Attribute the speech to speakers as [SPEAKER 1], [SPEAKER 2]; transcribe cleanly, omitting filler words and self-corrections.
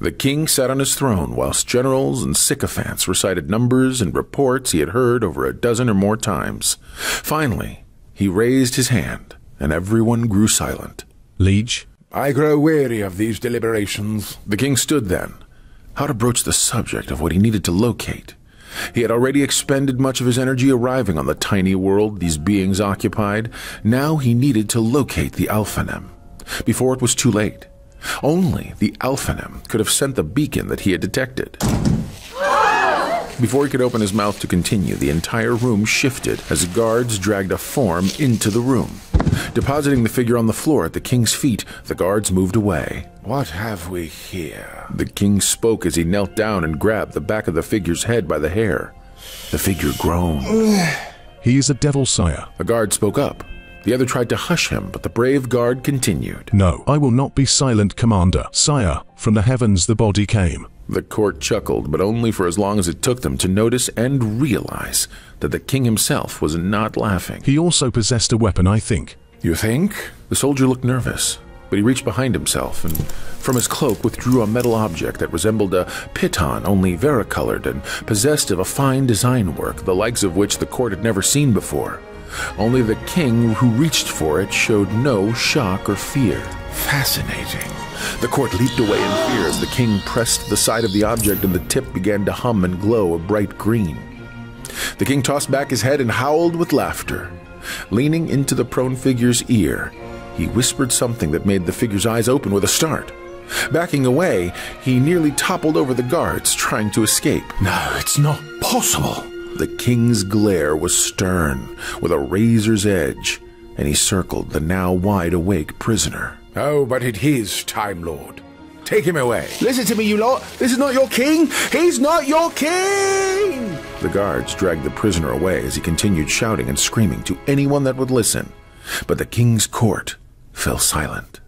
[SPEAKER 1] The king sat on his throne whilst generals and sycophants recited numbers and reports he had heard over a dozen or more times. Finally, he raised his hand, and everyone grew silent.
[SPEAKER 2] Liege?
[SPEAKER 3] I grow weary of these deliberations.
[SPEAKER 1] The king stood then. How to broach the subject of what he needed to locate? He had already expended much of his energy arriving on the tiny world these beings occupied. Now he needed to locate the Alphanem, before it was too late. Only the Alphanem could have sent the beacon that he had detected. Before he could open his mouth to continue, the entire room shifted as guards dragged a form into the room. Depositing the figure on the floor at the king's feet, the guards moved away.
[SPEAKER 3] What have we here?
[SPEAKER 1] The king spoke as he knelt down and grabbed the back of the figure's head by the hair. The figure groaned.
[SPEAKER 2] He is a devil, sire.
[SPEAKER 1] A guard spoke up. The other tried to hush him, but the brave guard continued.
[SPEAKER 2] No, I will not be silent, Commander. Sire, from the heavens the body came.
[SPEAKER 1] The court chuckled, but only for as long as it took them to notice and realize that the king himself was not laughing.
[SPEAKER 2] He also possessed a weapon, I think.
[SPEAKER 1] You think? The soldier looked nervous, but he reached behind himself and from his cloak withdrew a metal object that resembled a piton, only varicolored and possessed of a fine design work, the likes of which the court had never seen before. Only the king who reached for it showed no shock or fear. Fascinating. The court leaped away in fear as the king pressed the side of the object and the tip began to hum and glow a bright green. The king tossed back his head and howled with laughter. Leaning into the prone figure's ear, he whispered something that made the figure's eyes open with a start. Backing away, he nearly toppled over the guards, trying to escape.
[SPEAKER 3] No, it's not possible.
[SPEAKER 1] The king's glare was stern, with a razor's edge, and he circled the now wide-awake prisoner.
[SPEAKER 3] Oh, but it is Timelord. Take him away.
[SPEAKER 4] Listen to me, you lot. This is not your king. He's not your king!
[SPEAKER 1] The guards dragged the prisoner away as he continued shouting and screaming to anyone that would listen. But the king's court fell silent.